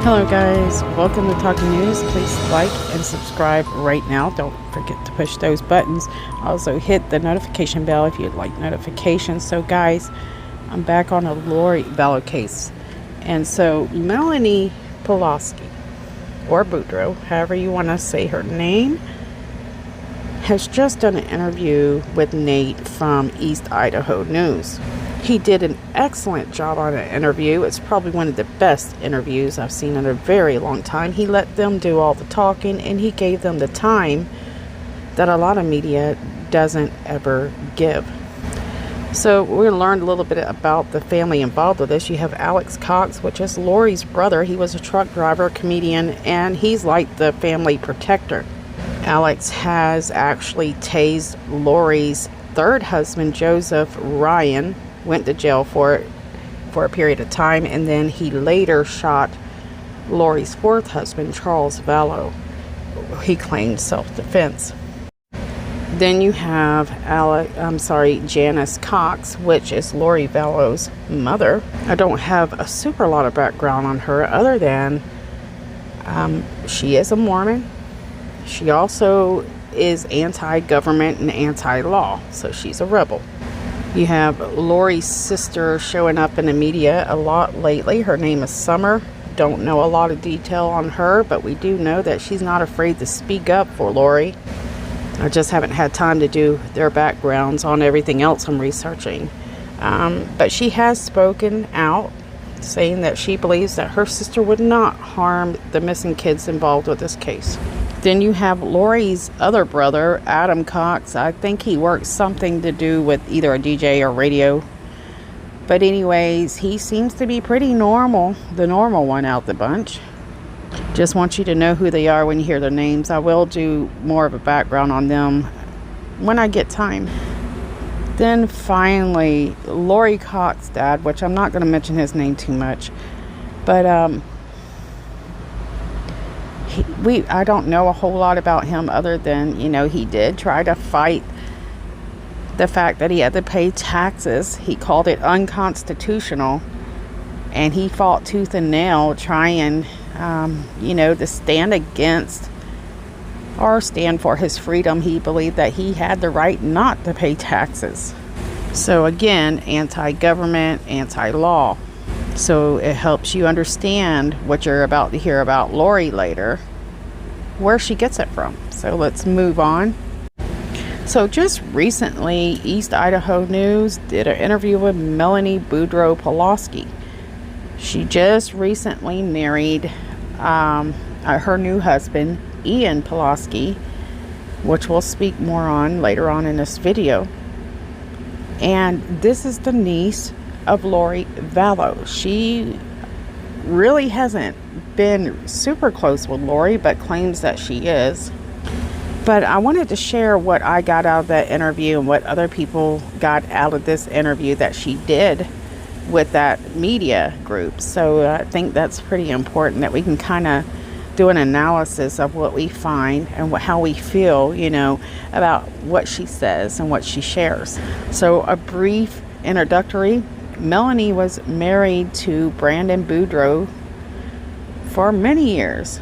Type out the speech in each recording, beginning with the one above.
Hello guys, welcome to Talking News. Please like and subscribe right now. Don't forget to push those buttons. Also hit the notification bell if you'd like notifications. So guys, I'm back on a Lori Vallow case. And so Melenie Pulaski, or BOUDREAUX, however you want to say her name, has just done an interview with Nate from East Idaho News. He did an excellent job on the interview. It's probably one of the best interviews I've seen in a very long time. He let them do all the talking, and he gave them the time that a lot of media doesn't ever give. So we learned a little bit about the family involved with this. You have Alex Cox, which is Lori's brother. He was a truck driver, comedian, and he's like the family protector. Alex has actually tased Lori's third husband, Joseph Ryan, went to jail for it for a period of time, and then he later shot Lori's fourth husband, Charles Vallow. He claimed self-defense. Then you have Janice Cox, which is Lori Vallow's mother. I don't have a super lot of background on her other than she is a Mormon. She also is anti-government and anti-law, so she's a rebel. You have Lori's sister showing up in the media a lot lately. Her name is Summer. Don't know a lot of detail on her, but we do know that she's not afraid to speak up for Lori. I just haven't had time to do their backgrounds on everything else I'm researching. But she has spoken out, saying that she believes that her sister would not harm the missing kids involved with this case. Then you have Lori's other brother, Adam Cox. I think he works something to do with either a DJ or radio. But anyways, he seems to be pretty normal, the normal one out the bunch. Just want you to know who they are when you hear their names. I will do more of a background on them when I get time. Then finally, Lori Cox's dad, which I'm not going to mention his name too much. But I don't know a whole lot about him other than, he did try to fight the fact that he had to pay taxes. He called it unconstitutional, and he fought tooth and nail trying, to stand against or stand for his freedom. He believed that he had the right not to pay taxes. So again, anti-government, anti-law. So it helps you understand what you're about to hear about Lori later, where she gets it from. So let's move on. So just recently, East Idaho News did an interview with Melanie BOUDREAUX Pulaski. She just recently married her new husband, Ian Pulaski, which we'll speak more on later on in this video. And this is the niece of Lori Vallow. She really hasn't been super close with Lori, but claims that she is. But I wanted to share what I got out of that interview and what other people got out of this interview that she did with that media group. So I think that's pretty important, that we can kind of do an analysis of what we find and how we feel, about what she says and what she shares. So a brief introductory. Melanie was married to Brandon BOUDREAUX for many years,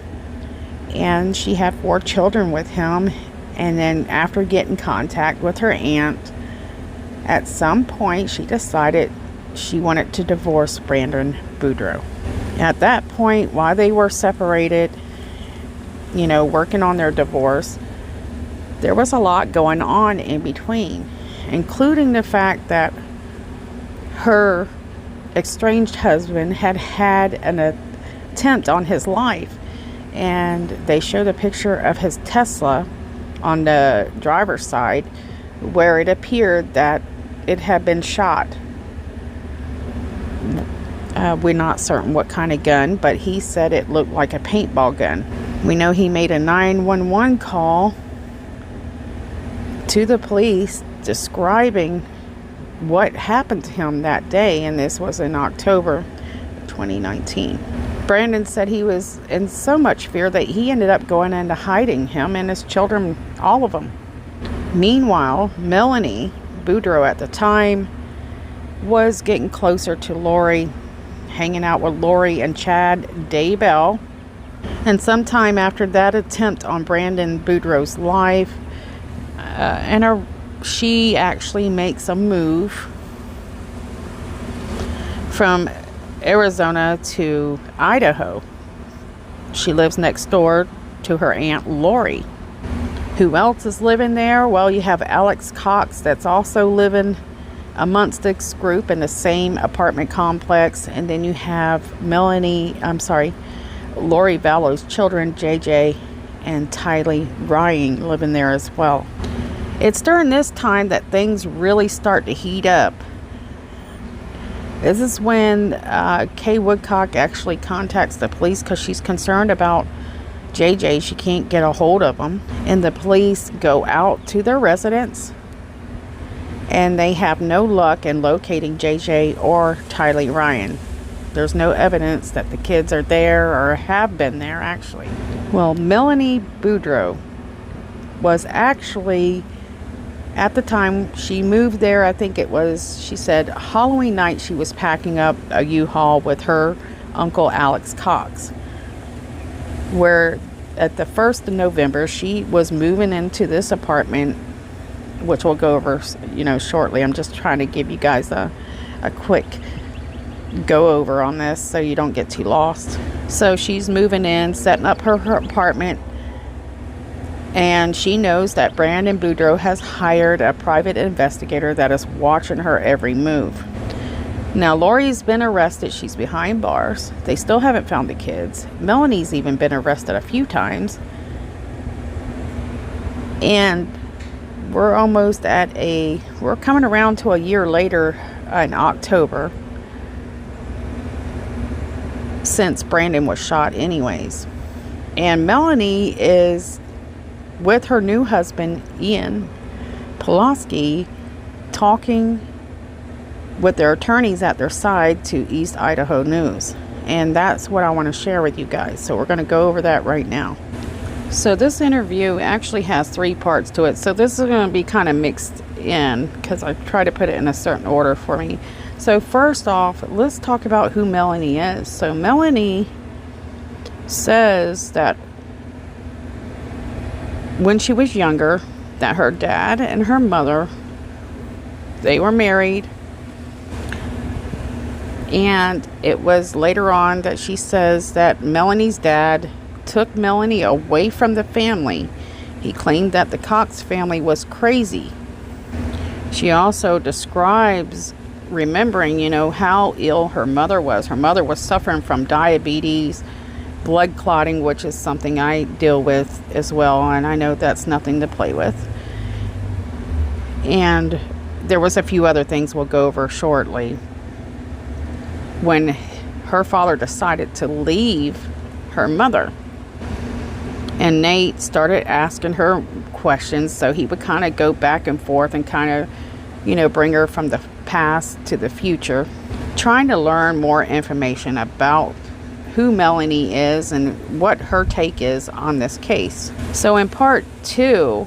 and she had 4 children with him. And then after getting contact with her aunt, at some point she decided she wanted to divorce Brandon BOUDREAUX. At that point, while they were separated, working on their divorce, there was a lot going on in between, including the fact that her estranged husband had an attempt on his life, and they showed a picture of his Tesla on the driver's side where it appeared that it had been shot. We're not certain what kind of gun, but he said it looked like a paintball gun. We know he made a 911 call to the police describing what happened to him that day, and this was in October 2019. Brandon said he was in so much fear that he ended up going into hiding, him and his children, all of them. Meanwhile, Melanie BOUDREAUX at the time was getting closer to Lori hanging out with Lori and Chad Daybell. And sometime after that attempt on Brandon Boudreaux's life, she actually makes a move from Arizona to Idaho. She lives next door to her Aunt Lori. Who else is living there? Well, you have Alex Cox that's also living amongst this group in the same apartment complex. And then you have Lori Vallow's children, JJ and Tylee Ryan, living there as well. It's during this time that things really start to heat up. This is when Kay Woodcock actually contacts the police because she's concerned about JJ. She can't get a hold of him. And the police go out to their residence, and they have no luck in locating JJ or Tylee Ryan. There's no evidence that the kids are there or have been there, actually. Well, Melenie Boudreaux was actually, at the time she moved there, I think it was, she said, Halloween night she was packing up a U-Haul with her uncle Alex Cox, where at the 1st of November she was moving into this apartment, which we'll go over shortly. I'm just trying to give you guys a quick go over on this so you don't get too lost. So she's moving in, setting up her apartment, and she knows that Brandon Boudreaux has hired a private investigator that is watching her every move. Now, Lori's been arrested. She's behind bars. They still haven't found the kids. Melanie's even been arrested a few times. And we're coming around to a year later in October since Brandon was shot anyways. And Melanie is with her new husband, Ian Pulaski, talking with their attorneys at their side to East Idaho News. And that's what I want to share with you guys. So we're going to go over that right now. So this interview actually has 3 parts to it. So this is going to be kind of mixed in because I try to put it in a certain order for me. So first off, let's talk about who Melanie is. So Melanie says that when she was younger, that her dad and her mother, they were married. And it was later on that she says that Melanie's dad took Melanie away from the family. He claimed that the Cox family was crazy. She also describes remembering, how ill her mother was. Her mother was suffering from diabetes, blood clotting, which is something I deal with as well, and I know that's nothing to play with. And there was a few other things we'll go over shortly. When her father decided to leave her mother, and Nate started asking her questions, so he would kind of go back and forth and kind of, bring her from the past to the future, trying to learn more information about who Melanie is and what her take is on this case. So in part 2,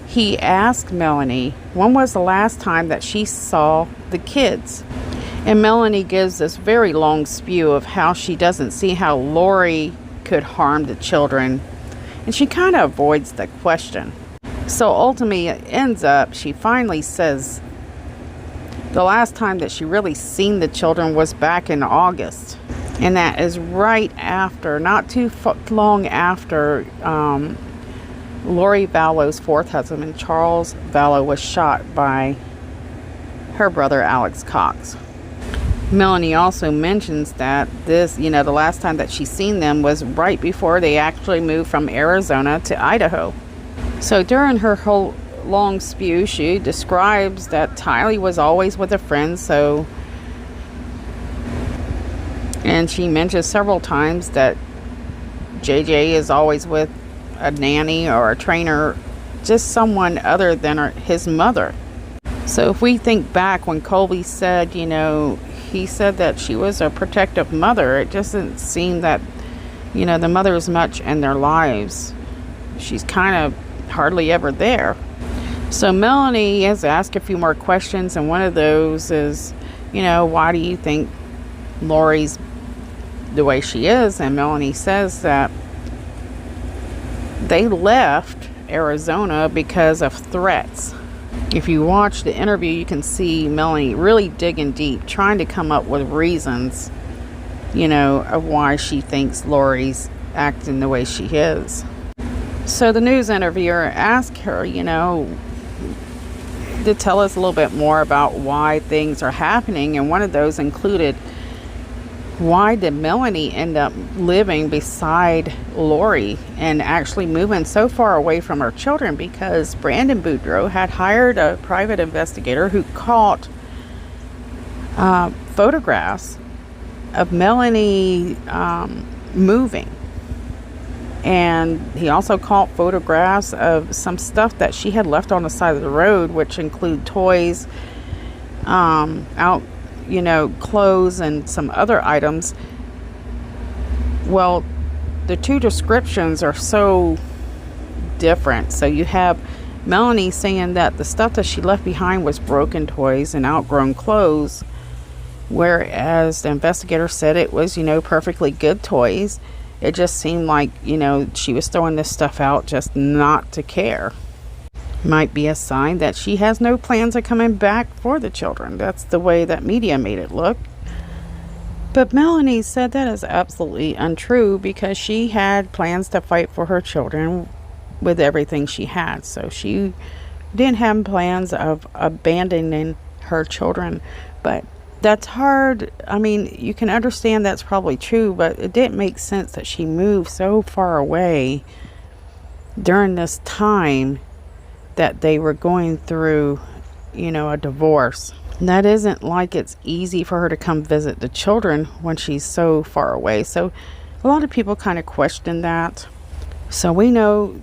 he asked Melanie when was the last time that she saw the kids. And Melanie gives this very long spew of how she doesn't see how Lori could harm the children. And she kind of avoids the question. So ultimately it ends up, she finally says the last time that she really seen the children was back in August. And that is right after, not too long after, Lori Vallow's 4th husband, Charles Vallow, was shot by her brother, Alex Cox. Melanie also mentions that this, the last time that she's seen them was right before they actually moved from Arizona to Idaho. So during her whole long spew, she describes that Tylee was always with a friend, and she mentions several times that JJ is always with a nanny or a trainer, just someone other than his mother. So if we think back when Colby said, he said that she was a protective mother, it doesn't seem that, the mother is much in their lives. She's kind of hardly ever there. So Melanie has asked a few more questions, and one of those is, why do you think Lori's the way she is. And Melanie says that they left Arizona because of threats. If you watch the interview, you can see Melanie really digging deep, trying to come up with reasons, of why she thinks Lori's acting the way she is. So the news interviewer asked her, to tell us a little bit more about why things are happening. And one of those included, why did Melanie end up living beside Lori and actually moving so far away from her children? Because Brandon BOUDREAUX had hired a private investigator who caught photographs of Melanie moving. And he also caught photographs of some stuff that she had left on the side of the road, which include toys, clothes and some other items. Well, the two descriptions are so different. So you have Melanie saying that the stuff that she left behind was broken toys and outgrown clothes, whereas the investigator said it was, perfectly good toys. It just seemed like, she was throwing this stuff out just not to care. Might be a sign that she has no plans of coming back for the children. That's the way that media made it look. But Melanie said that is absolutely untrue, because she had plans to fight for her children with everything she had. So she didn't have plans of abandoning her children. But that's hard. I mean, you can understand that's probably true, but it didn't make sense that she moved so far away during this time that they were going through, a divorce. And that isn't like it's easy for her to come visit the children when she's so far away. So a lot of people kind of question that. So we know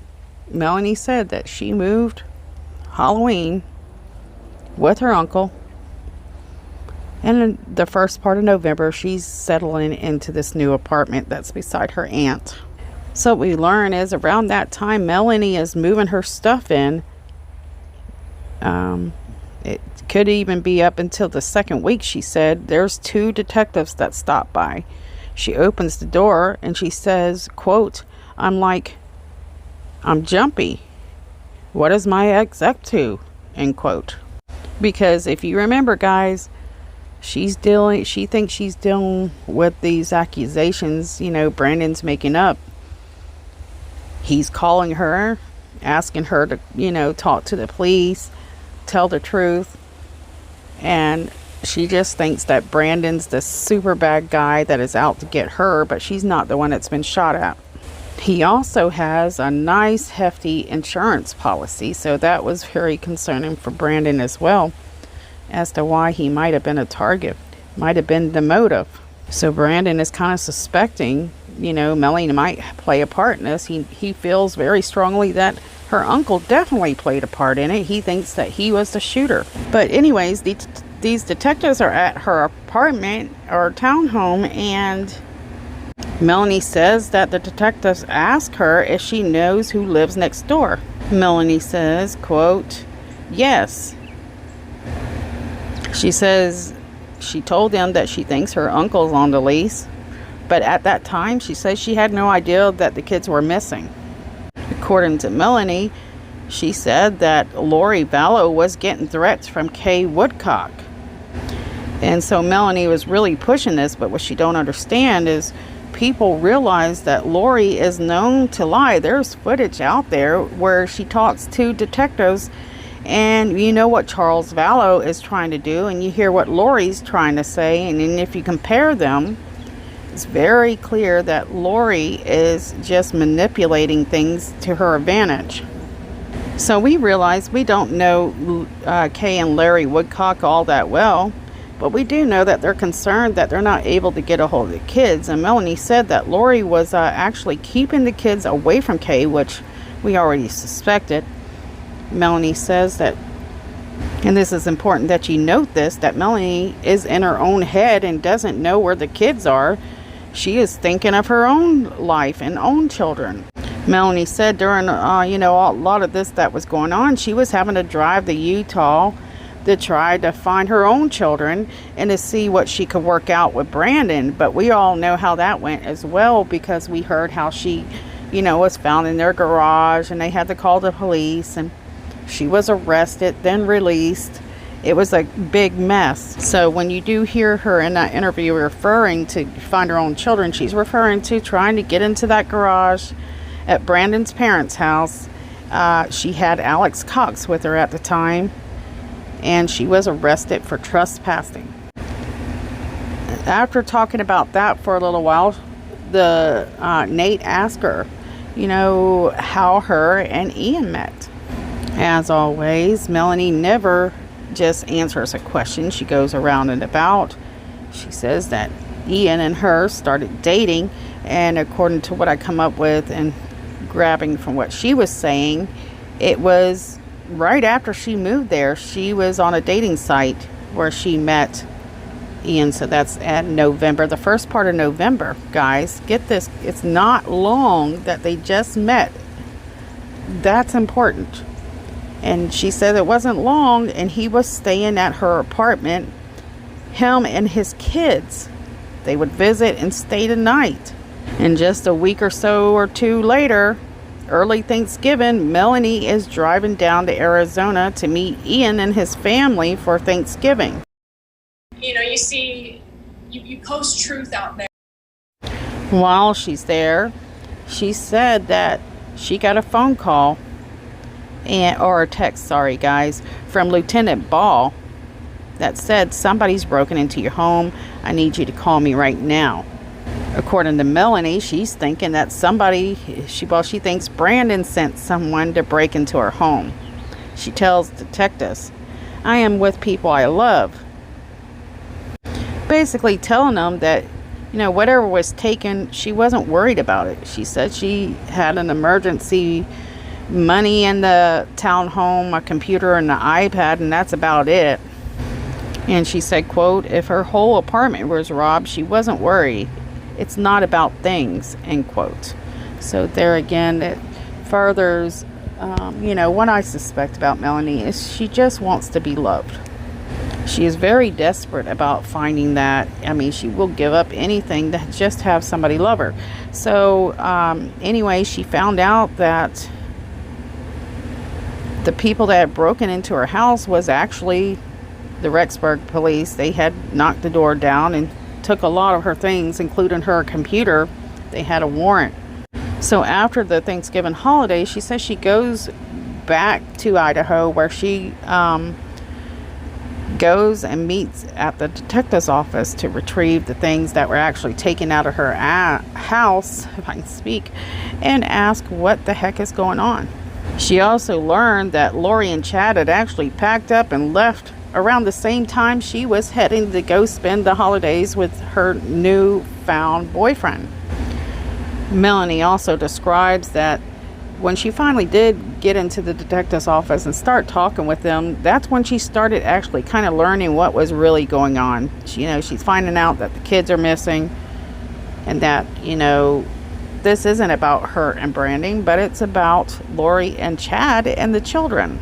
Melanie said that she moved Halloween with her uncle. And in the first part of November, she's settling into this new apartment that's beside her aunt. So what we learn is around that time, Melanie is moving her stuff in. It could even be up until the second week, she said. There's two detectives that stop by. She opens the door and she says, quote, I'm jumpy. What is my ex up to? End quote. Because if you remember, guys, she thinks she's dealing with these accusations, Brandon's making up. He's calling her, asking her to, talk to the police, tell the truth. And she just thinks that Brandon's the super bad guy that is out to get her, but she's not the one that's been shot at. He also has a nice hefty insurance policy, so that was very concerning for Brandon as well, as to why he might have been a target, might have been the motive. So Brandon is kind of suspecting, Melanie might play a part in this. He feels very strongly that her uncle definitely played a part in it. He thinks that he was the shooter. But anyways, these detectives are at her apartment or townhome, and Melanie says that the detectives ask her if she knows who lives next door. Melanie says, quote, yes. She says she told them that she thinks her uncle's on the lease, but at that time she says she had no idea that the kids were missing. According to Melanie, she said that Lori Vallow was getting threats from Kay Woodcock. And so Melanie was really pushing this, but what she don't understand is people realize that Lori is known to lie. There's footage out there where she talks to detectives, and you know what Charles Vallow is trying to do, and you hear what Lori's trying to say, and then if you compare them, it's very clear that Lori is just manipulating things to her advantage. So we realize we don't know Kay and Larry Woodcock all that well, but we do know that they're concerned that they're not able to get a hold of the kids. And Melanie said that Lori was actually keeping the kids away from Kay, which we already suspected. Melanie says that, and this is important that you note this, that Melanie is in her own head and doesn't know where the kids are. She is thinking of her own life and own children. Melanie said during, a lot of this that was going on, she was having to drive to Utah to try to find her own children and to see what she could work out with Brandon. But we all know how that went as well, because we heard how she, was found in their garage and they had to call the police, and she was arrested, then released. It was a big mess. So when you do hear her in that interview referring to find her own children, she's referring to trying to get into that garage at Brandon's parents' house. She had Alex Cox with her at the time, and she was arrested for trespassing. After talking about that for a little while, Nate asked her, how her and Ian met. As always, Melanie never just answers a question. She goes around and about. She says that Ian and her started dating, and according to what I come up with and grabbing from what she was saying, it was right after she moved there. She was on a dating site where she met Ian. So that's at November, the first part of November. Guys, get this, it's not long that they just met. That's important. And she said it wasn't long, and he was staying at her apartment, him and his kids. They would visit and stay the night. And just a week or so or two later, early Thanksgiving, Melanie is driving down to Arizona to meet Ian and his family for Thanksgiving. You see, you post truth out there. While she's there, she said that she got a phone call or a text, sorry guys, from Lieutenant Ball that said, somebody's broken into your home. I need you to call me right now. According to Melanie, she's thinking that she thinks Brandon sent someone to break into her home. She tells detectives, I am with people I love. Basically telling them that, whatever was taken, she wasn't worried about it. She said she had an emergency money in the townhome, a computer and an iPad, and that's about it. And she said, quote, if her whole apartment was robbed, she wasn't worried. It's not about things, end quote. So there again, it furthers, what I suspect about Melanie is she just wants to be loved. She is very desperate about finding that. I mean, she will give up anything to just have somebody love her. So anyway, she found out that the people that had broken into her house was actually the Rexburg police. They had knocked the door down and took a lot of her things, including her computer. They had a warrant. So after the Thanksgiving holiday, she says she goes back to Idaho, where she goes and meets at the detective's office to retrieve the things that were actually taken out of her house, if I can speak, and ask what the heck is going on. She also learned that Lori and Chad had actually packed up and left around the same time she was heading to go spend the holidays with her newfound boyfriend. Melanie also describes that when she finally did get into the detective's office and start talking with them, that's when she started actually kind of learning what was really going on. She's finding out that the kids are missing, and that, this isn't about her and Brandon, but it's about Lori and Chad and the children.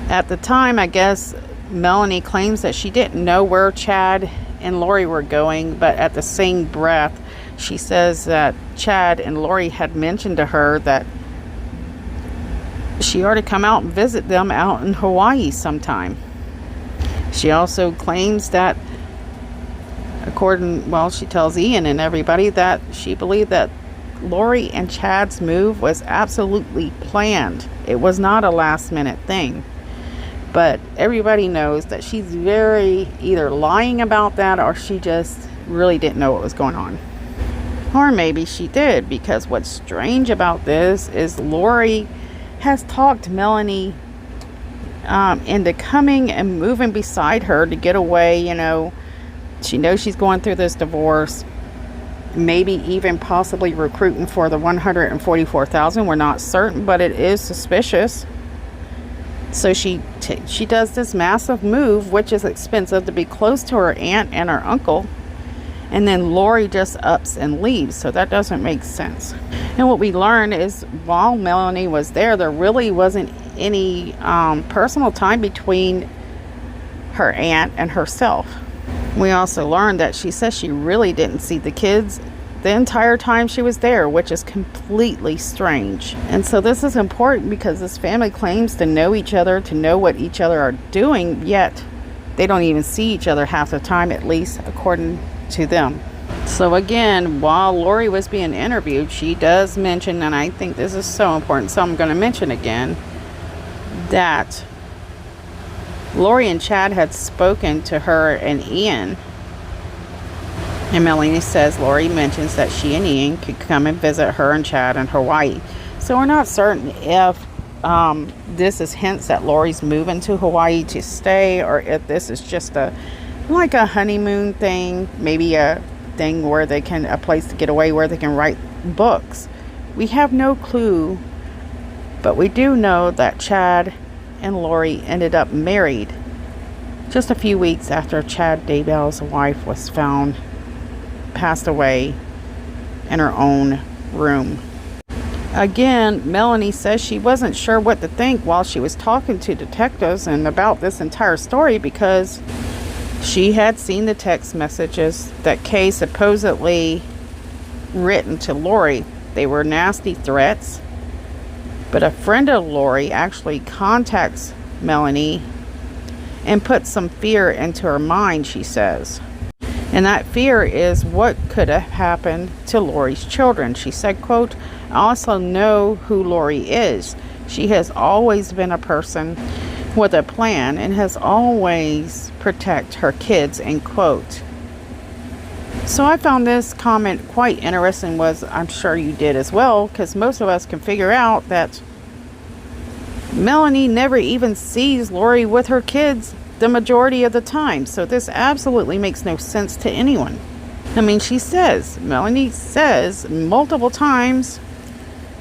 At the time, I guess, Melanie claims that she didn't know where Chad and Lori were going, but at the same breath, she says that Chad and Lori had mentioned to her that she ought to come out and visit them out in Hawaii sometime. She also claims that, she tells Ian and everybody that she believed that Lori and Chad's move was absolutely planned. It was not a last minute thing. But everybody knows that she's very either lying about that, or she just really didn't know what was going on. Or maybe she did, because what's strange about this is Lori has talked Melanie into coming and moving beside her to get away. She knows she's going through this divorce, maybe even possibly recruiting for the $144,000. We're not certain, but it is suspicious. So she does this massive move, which is expensive, to be close to her aunt and her uncle. And then Lori just ups and leaves. So that doesn't make sense. And what we learned is while Melanie was there really wasn't any personal time between her aunt and herself. We also learned that she says she really didn't see the kids the entire time she was there, which is completely strange. And so this is important because this family claims to know each other, to know what each other are doing, yet they don't even see each other half the time, at least according to them. So again, while Lori was being interviewed, she does mention, and I think this is so important, so I'm going to mention again, that Lori and Chad had spoken to her and Ian. And Melanie says Lori mentions that she and Ian could come and visit her and Chad in Hawaii. So we're not certain if this is hints that Lori's moving to Hawaii to stay, or if this is just like a honeymoon thing, maybe a thing where they can, a place to get away where they can write books. We have no clue, but we do know that Chad and Lori ended up married just a few weeks after Chad Daybell's wife was found passed away in her own room. Again, Melanie says she wasn't sure what to think while she was talking to detectives and about this entire story, because she had seen the text messages that Kay supposedly written to Lori. They were nasty threats. But a friend of Lori actually contacts Melanie and puts some fear into her mind, she says. And that fear is what could have happened to Lori's children. She said, quote, "I also know who Lori is. She has always been a person with a plan and has always protect her kids," end quote. So I found this comment quite interesting, I'm sure you did as well, because most of us can figure out that Melanie never even sees Lori with her kids the majority of the time. So this absolutely makes no sense to anyone. I mean, Melanie says multiple times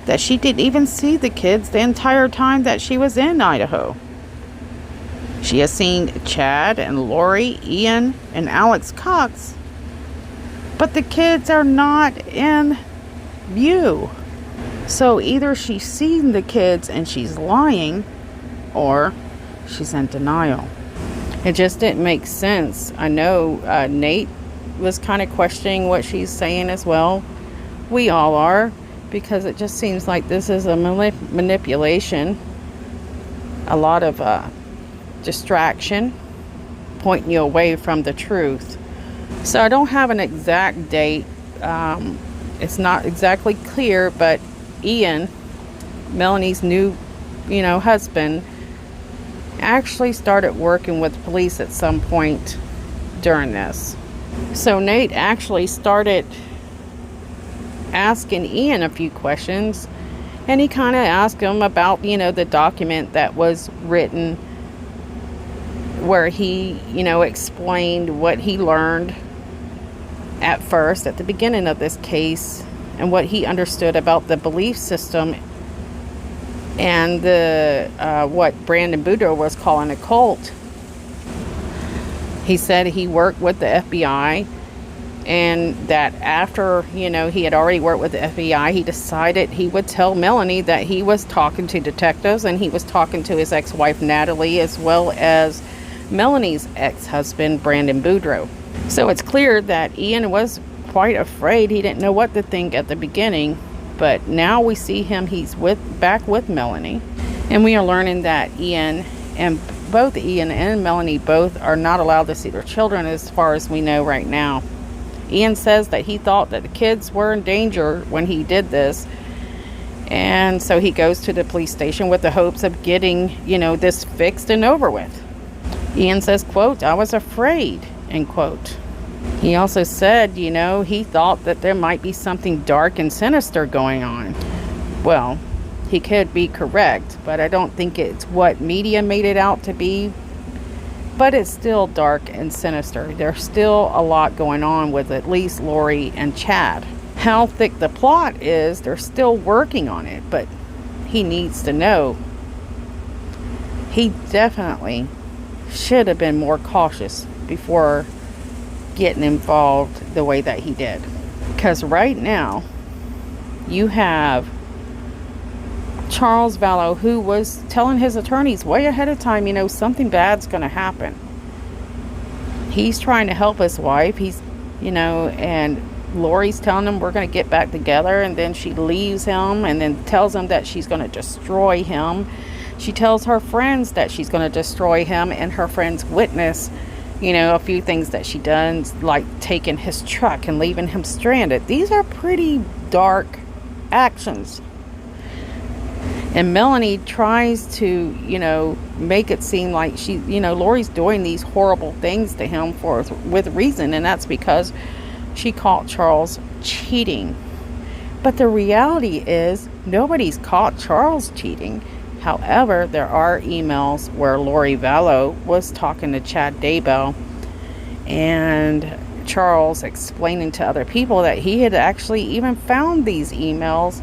that she didn't even see the kids the entire time that she was in Idaho. She has seen Chad and Lori, Ian, and Alex Cox, but the kids are not in view. So either she's seen the kids and she's lying, or she's in denial. It just didn't make sense. I know Nate was kind of questioning what she's saying as well. We all are, because it just seems like this is a manipulation, a lot of distraction, pointing you away from the truth. So I don't have an exact date. It's not exactly clear, but Ian, Melanie's new, husband, actually started working with police at some point during this. So Nate actually started asking Ian a few questions, and he kind of asked him about, the document that was written where he, explained what he learned at first, at the beginning of this case, and what he understood about the belief system and the what Brandon Boudreaux was calling a cult. He said he worked with the FBI, and that after, he had already worked with the FBI, he decided he would tell Melanie that he was talking to detectives, and he was talking to his ex-wife Natalie, as well as Melanie's ex-husband Brandon Boudreaux. So it's clear that Ian was quite afraid. He didn't know what to think at the beginning, but now we see him, he's back with Melanie, and we are learning that both Ian and Melanie both are not allowed to see their children as far as we know right now. Ian says that he thought that the kids were in danger when he did this, and so he goes to the police station with the hopes of getting, this fixed and over with. Ian says, quote, "I was afraid," end quote. He also said, he thought that there might be something dark and sinister going on. Well, he could be correct, but I don't think it's what media made it out to be. But it's still dark and sinister. There's still a lot going on with at least Lori and Chad. How thick the plot is, they're still working on it, but he needs to know. He definitely should have been more cautious before getting involved the way that he did. Because right now, you have Charles Vallow, who was telling his attorneys way ahead of time, you know, something bad's going to happen. He's trying to help his wife. He's, you know, and Lori's telling him we're going to get back together, and then she leaves him and then tells him that she's going to destroy him. She tells her friends that she's going to destroy him, and her friends witness, you know, a few things that she does, like taking his truck and leaving him stranded. These are pretty dark actions. And Melanie tries to, you know, make it seem like she, you know, Lori's doing these horrible things to him with reason, and that's because she caught Charles cheating. But the reality is nobody's caught Charles cheating. However, there are emails where Lori Vallow was talking to Chad Daybell, and Charles explaining to other people that he had actually even found these emails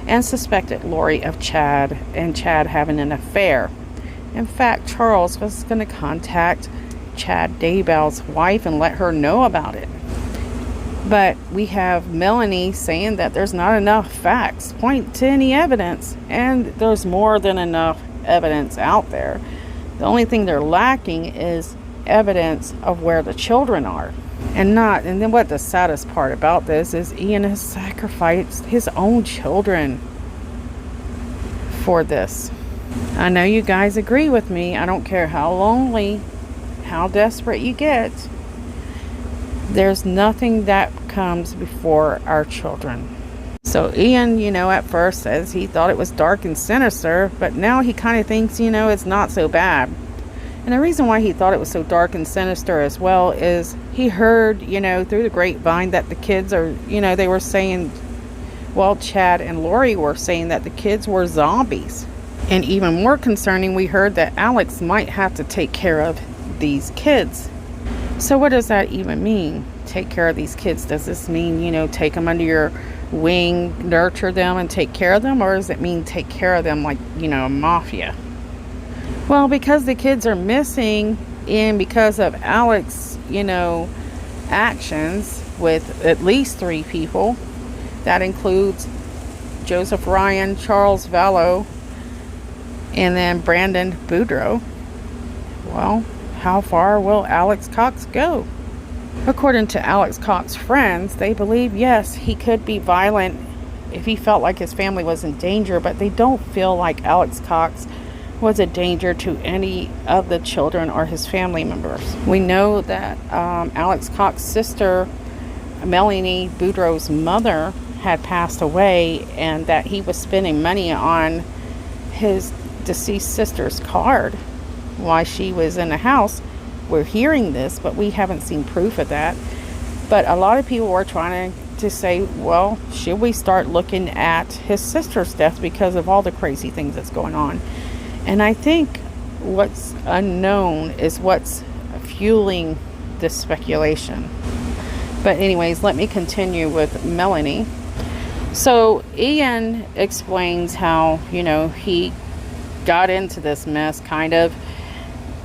and suspected Lori of Chad and Chad having an affair. In fact, Charles was going to contact Chad Daybell's wife and let her know about it. But we have Melanie saying that there's not enough facts point to any evidence, and there's more than enough evidence out there. The only thing they're lacking is evidence of where the children are. And then what the saddest part about this is Ian has sacrificed his own children for this. I know you guys agree with me. I don't care how lonely, how desperate you get. There's nothing that comes before our children. So Ian, you know, at first says he thought it was dark and sinister, but now he kind of thinks, you know, it's not so bad. And the reason why he thought it was so dark and sinister as well is he heard, you know, through the grapevine that the kids are, you know, they were saying, well, Chad and Lori were saying that the kids were zombies. And even more concerning, we heard that Alex might have to take care of these kids. So what does that even mean? Take care of these kids? Does this mean, you know, take them under your wing, nurture them and take care of them? Or does it mean take care of them like, you know, a mafia? Well, because the kids are missing and because of Alex, you know, actions with at least 3 people, that includes Joseph Ryan, Charles Vallow, and then Brandon BOUDREAUX. Well, how far will Alex Cox go? According to Alex Cox's friends, they believe, yes, he could be violent if he felt like his family was in danger, but they don't feel like Alex Cox was a danger to any of the children or his family members. We know that Alex Cox's sister, Melanie BOUDREAUX's mother, had passed away, and that he was spending money on his deceased sister's card while she was in the house. We're hearing this, but we haven't seen proof of that. But a lot of people were trying to say, well, should we start looking at his sister's death because of all the crazy things that's going on? And I think what's unknown is what's fueling this speculation. But anyways, let me continue with Melanie. So Ian explains how, you know, he got into this mess, kind of.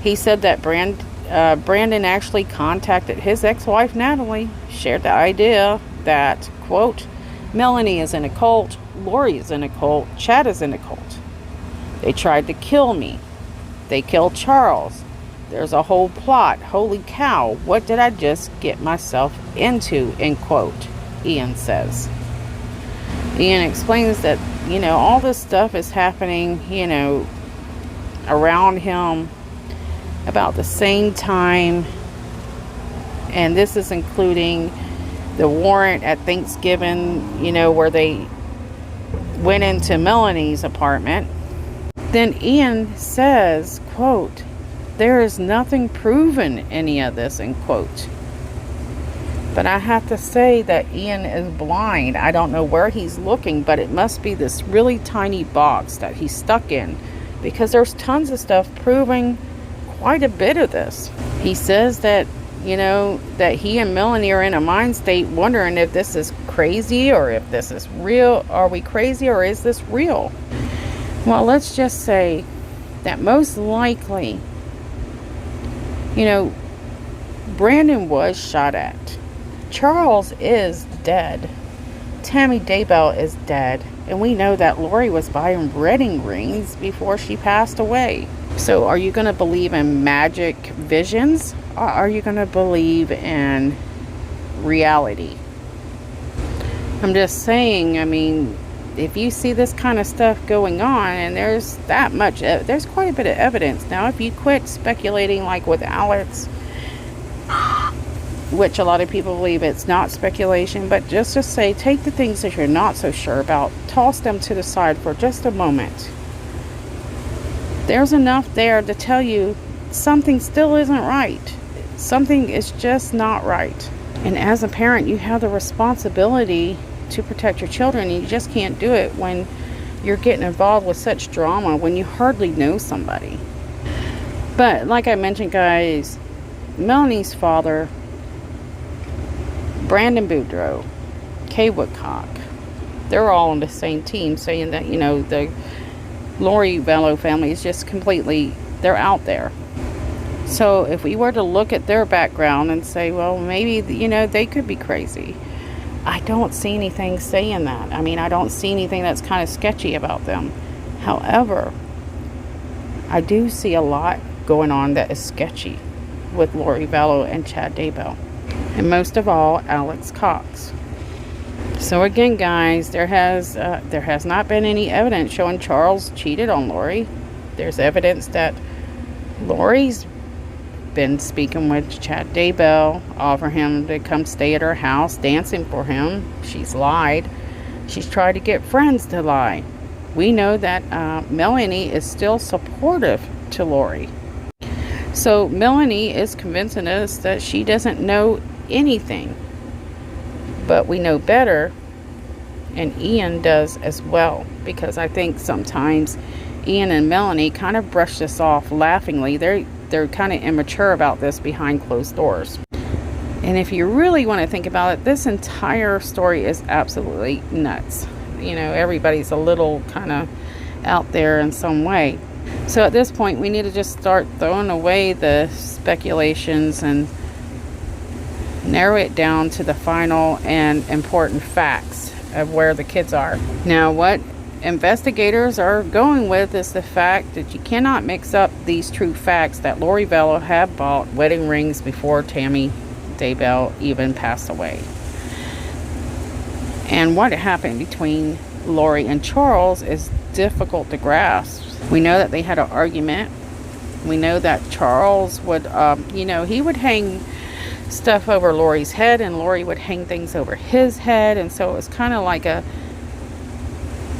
He said that Brandon actually contacted his ex-wife, Natalie, shared the idea that, quote, Melanie is in a cult, Lori is in a cult, Chad is in a cult. They tried to kill me. They killed Charles. There's a whole plot. Holy cow, what did I just get myself into, end quote, Ian says. Ian explains that, you know, all this stuff is happening, you know, around him about the same time. And this is including the warrant at Thanksgiving, you know, where they went into Melanie's apartment. Then Ian says, quote, there is nothing proven any of this, end quote. But I have to say that Ian is blind. I don't know where he's looking, but it must be this really tiny box that he's stuck in, because there's tons of stuff proving quite a bit of this. He says that, you know, that he and Melanie are in a mind state wondering if this is crazy or if this is real. Are we crazy or is this real? Well, let's just say that most likely, you know, Brandon was shot at. Charles is dead. Tammy Daybell is dead, and we know that Lori was buying wedding rings before she passed away. So are you going to believe in magic visions, or are you going to believe in reality? I'm just saying, I mean, if you see this kind of stuff going on, and there's quite a bit of evidence. Now, if you quit speculating like with Alex, which a lot of people believe it's not speculation, but just to say, take the things that you're not so sure about, toss them to the side for just a moment. There's enough there to tell you something still isn't right. Something is just not right. And as a parent, you have the responsibility to protect your children, and you just can't do it when you're getting involved with such drama when you hardly know somebody. But like I mentioned, guys, Melanie's father, Brandon BOUDREAUX, Kay Woodcock, they're all on the same team, saying that, you know, the Lori Vallow family is just completely, they're out there. So if we were to look at their background and say, well, maybe, you know, they could be crazy, I don't see anything saying that. I mean, I don't see anything that's kind of sketchy about them. However, I do see a lot going on that is sketchy with Lori Vallow and Chad Daybell. And most of all, Alex Cox. So again, guys, there has not been any evidence showing Charles cheated on Lori. There's evidence that Lori's been speaking with Chad Daybell, offering him to come stay at her house, dancing for him. She's lied. She's tried to get friends to lie. We know that Melanie is still supportive to Lori. So Melanie is convincing us that she doesn't know anything. But we know better, and Ian does as well, because I think sometimes Ian and Melanie kind of brush this off laughingly. They're kind of immature about this behind closed doors. And if you really want to think about it, this entire story is absolutely nuts. You know, everybody's a little kind of out there in some way. So at this point, we need to just start throwing away the speculations and narrow it down to the final and important facts of where the kids are. Now, what investigators are going with is the fact that you cannot mix up these true facts that Lori Vallow had bought wedding rings before Tammy Daybell even passed away. And what happened between Lori and Charles is difficult to grasp. We know that they had an argument. We know that Charles would, he would hang stuff over Lori's head, and Lori would hang things over his head, and so it was kind of like a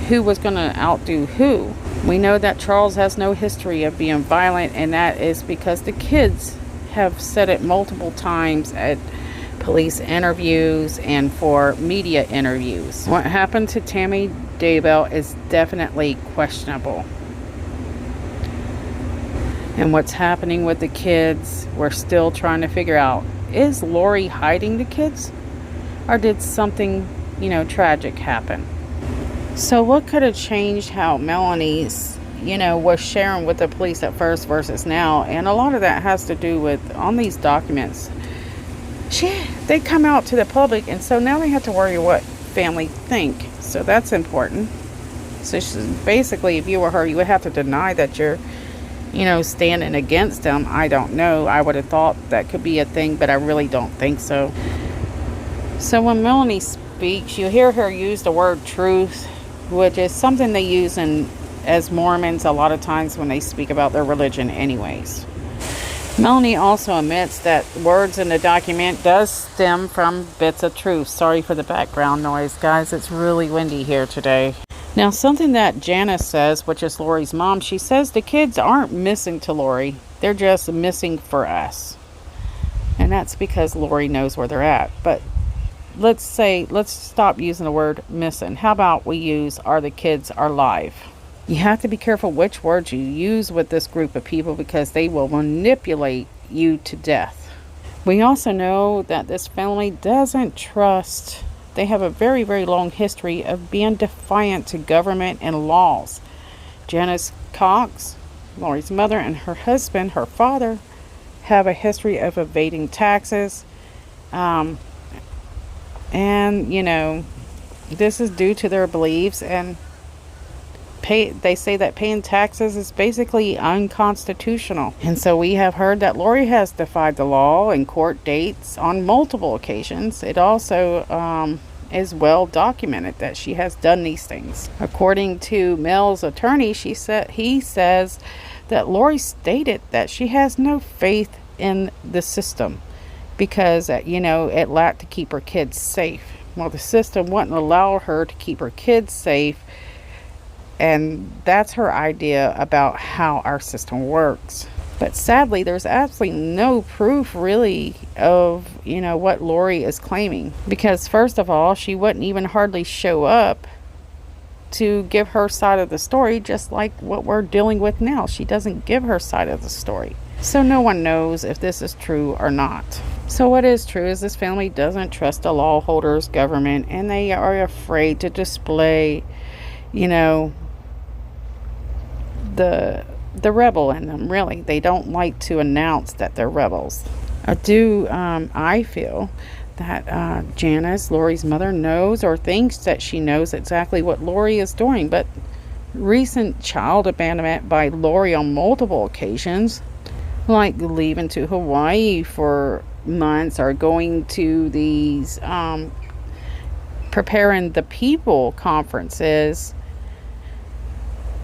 who was going to outdo who. We know that Charles has no history of being violent, and that is because the kids have said it multiple times at police interviews and for media interviews. What happened to Tammy Daybell is definitely questionable. And what's happening with the kids, we're still trying to figure out. Is Lori hiding the kids? Or did something, tragic happen? So what could have changed how Melanie's, was sharing with the police at first versus now? And a lot of that has to do with, on these documents, they come out to the public, and so now they have to worry what family think. So that's important. So basically, if you were her, you would have to deny that you're, standing against them. I don't know. I would have thought that could be a thing, but I really don't think so. So when Melanie speaks, you hear her use the word truth, which is something they use as Mormons a lot of times when they speak about their religion anyways. Melanie also admits that words in the document does stem from bits of truth. Sorry for the background noise, guys. It's really windy here today. Now, something that Janice says, which is Lori's mom, she says the kids aren't missing to Lori. They're just missing for us. And that's because Lori knows where they're at. But let's stop using the word missing. How about we use are the kids alive? You have to be careful which words you use with this group of people, because they will manipulate you to death. We also know that this family doesn't trust. They have a very, very long history of being defiant to government and laws. Janice Cox, Lori's mother, and her husband, her father, have a history of evading taxes. And, this is due to their beliefs, and they say that paying taxes is basically unconstitutional. And so we have heard that Lori has defied the law in court dates on multiple occasions. It also is well documented that she has done these things. According to Mel's attorney, he says that Lori stated that she has no faith in the system because, it lacked to keep her kids safe. Well, the system wouldn't allow her to keep her kids safe, and that's her idea about how our system works. But sadly, there's absolutely no proof really of, what Lori is claiming. Because first of all, she wouldn't even hardly show up to give her side of the story, just like what we're dealing with now. She doesn't give her side of the story. So no one knows if this is true or not. So what is true is this family doesn't trust the law holders, government, and they are afraid to display, the rebel in them. Really, they don't like to announce that they're rebels. I feel that Janice, Lori's mother, knows or thinks that she knows exactly what Lori is doing, but recent child abandonment by Lori on multiple occasions, like leaving to Hawaii for months or going to these preparing the people conferences,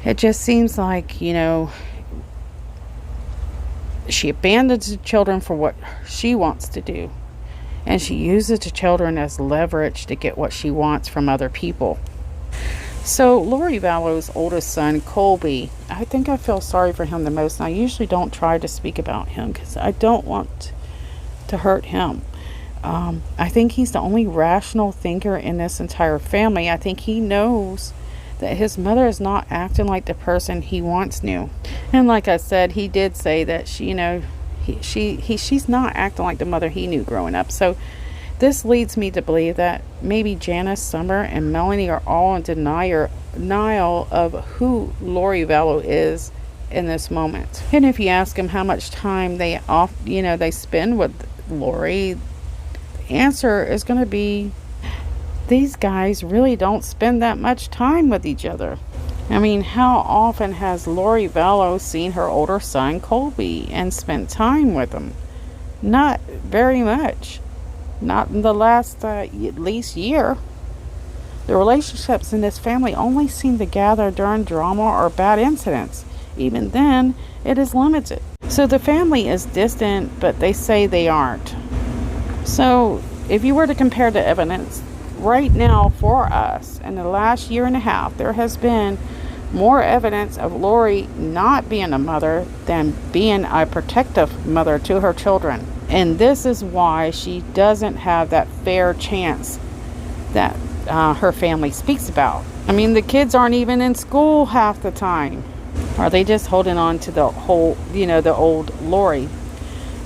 it just seems like, she abandons the children for what she wants to do. And she uses the children as leverage to get what she wants from other people. So Lori Vallow's oldest son, Colby, I think I feel sorry for him the most. And I usually don't try to speak about him because I don't want to hurt him. I think he's the only rational thinker in this entire family. I think he knows that his mother is not acting like the person he once knew. And like I said, he did say that she's not acting like the mother he knew growing up. So this leads me to believe that maybe Janice, Summer, and Melanie are all in denial of who Lori Vallow is in this moment. And if you ask them how much time they spend with Lori, the answer is going to be these guys really don't spend that much time with each other. I mean, how often has Lori Vallow seen her older son, Colby, and spent time with him? Not very much. Not in the last at least year. The relationships in this family only seem to gather during drama or bad incidents. Even then, it is limited. So the family is distant, but they say they aren't. So if you were to compare the evidence right now for us in the last year and a half, there has been more evidence of Lori not being a mother than being a protective mother to her children. And this is why she doesn't have that fair chance that her family speaks about. I mean, the kids aren't even in school half the time. Are they just holding on to the old Lori?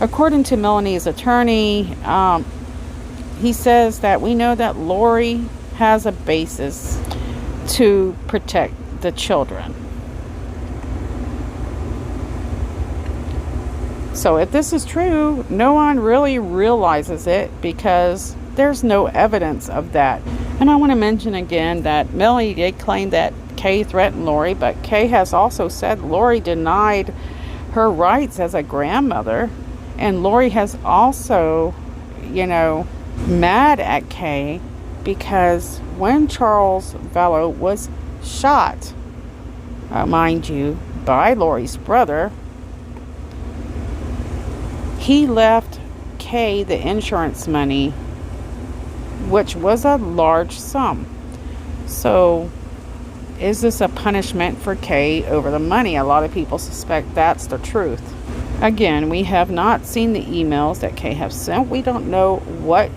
According to Melanie's attorney, he says that we know that Lori has a basis to protect the children. So if this is true, no one really realizes it because there's no evidence of that. And I want to mention again that Melanie did claim that Kay threatened Lori, but Kay has also said Lori denied her rights as a grandmother. And Lori has also, mad at Kay because when Charles Vallow was shot, mind you, by Lori's brother, he left Kay the insurance money, which was a large sum. So is this a punishment for Kay over the money? A lot of people suspect that's the truth. Again, we have not seen the emails that Kay have sent. We don't know what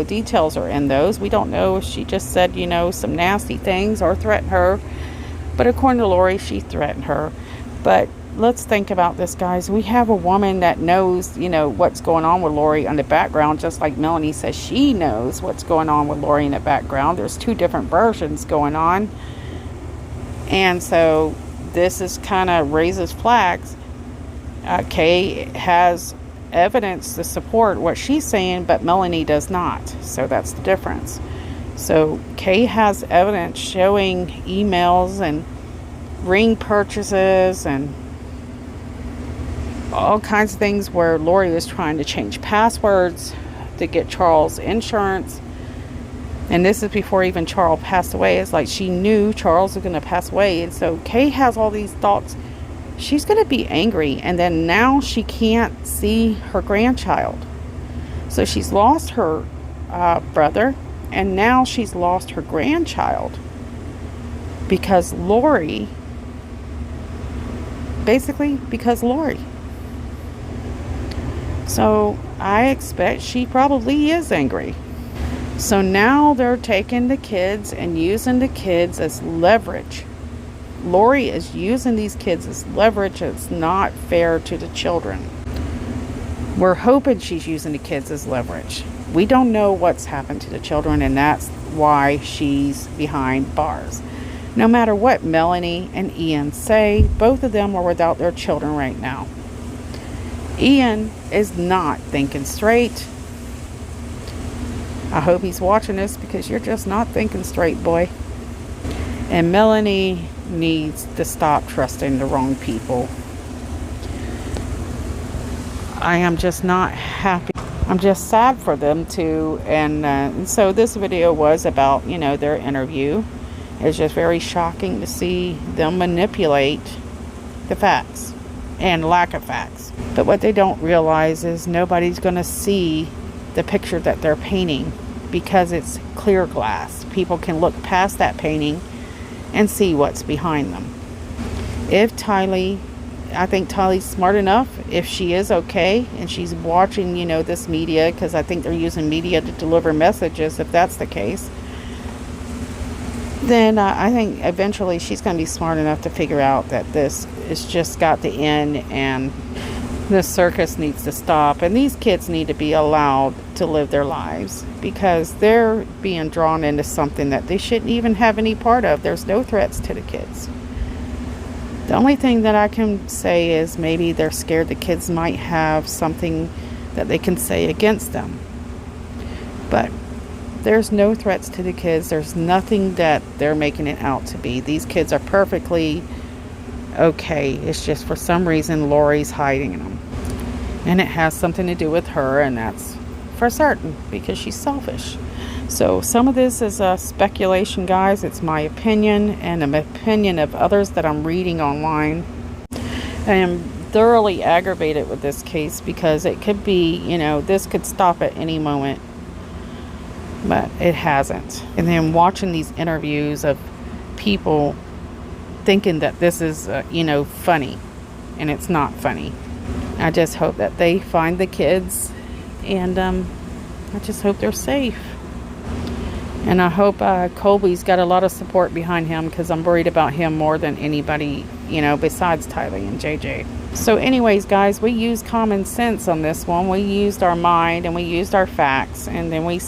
details are in those. We don't know if she just said some nasty things or threatened her. But according to Lori, she threatened her. But let's think about this, guys. We have a woman that knows what's going on with Lori in the background, just like Melanie says she knows what's going on with Lori in the background. There's two different versions going on, and so this is kind of raises flags. Kay has evidence to support what she's saying, but Melanie does not. So that's the difference. So Kay has evidence showing emails and ring purchases and all kinds of things where Lori was trying to change passwords to get Charles insurance. And this is before even Charles passed away. It's like she knew Charles was going to pass away. And so Kay has all these thoughts. She's going to be angry. And then now she can't see her grandchild. So she's lost her brother. And now she's lost her grandchild. Because Lori. Basically because Lori. So I expect she probably is angry. So now they're taking the kids and using the kids as leverage. Lori is using these kids as leverage. It's not fair to the children. We're hoping she's using the kids as leverage. We don't know what's happened to the children, and that's why she's behind bars. No matter what Melanie and Ian say, both of them are without their children right now. Ian is not thinking straight. I hope he's watching this, because you're just not thinking straight, boy. And Melanie needs to stop trusting the wrong people. I am just not happy. I'm just sad for them too. And so this video was about, their interview. It's just very shocking to see them manipulate the facts and lack of facts. But what they don't realize is nobody's going to see the picture that they're painting, because it's clear glass. People can look past that painting and see what's behind them. I think Tylee's smart enough, if she is okay and she's watching, this media, because I think they're using media to deliver messages, if that's the case, then I think eventually she's going to be smart enough to figure out that this has just got to end, and this circus needs to stop, and these kids need to be allowed to live their lives, because they're being drawn into something that they shouldn't even have any part of. There's no threats to the kids. The only thing that I can say is maybe they're scared the kids might have something that they can say against them. But there's no threats to the kids. There's nothing that they're making it out to be. These kids are perfectly okay. It's just for some reason Lori's hiding them. And it has something to do with her, and that's for certain, because she's selfish. So some of this is speculation, guys. It's my opinion and the opinion of others that I'm reading online. I am thoroughly aggravated with this case, because it could be, this could stop at any moment. But it hasn't. And then watching these interviews of people thinking that this is, funny. And it's not funny. I just hope that they find the kids. And I just hope they're safe. And I hope Colby's got a lot of support behind him, because I'm worried about him more than anybody, besides Tylee and JJ. So anyways, guys, we used common sense on this one. We used our mind and we used our facts. And then we,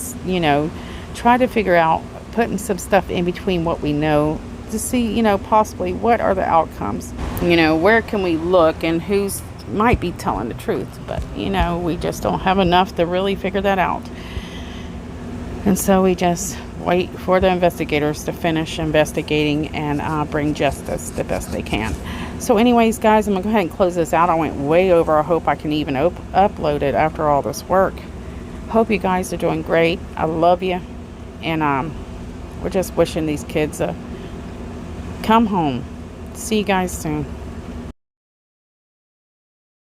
tried to figure out putting some stuff in between what we know to see, possibly what are the outcomes. Where can we look and who's might be telling the truth. But, we just don't have enough to really figure that out. And so we just wait for the investigators to finish investigating and bring justice the best they can. So anyways, guys, I'm going to go ahead and close this out. I went way over. I hope I can even upload it after all this work. Hope you guys are doing great. I love you. And we're just wishing these kids come home. See you guys soon.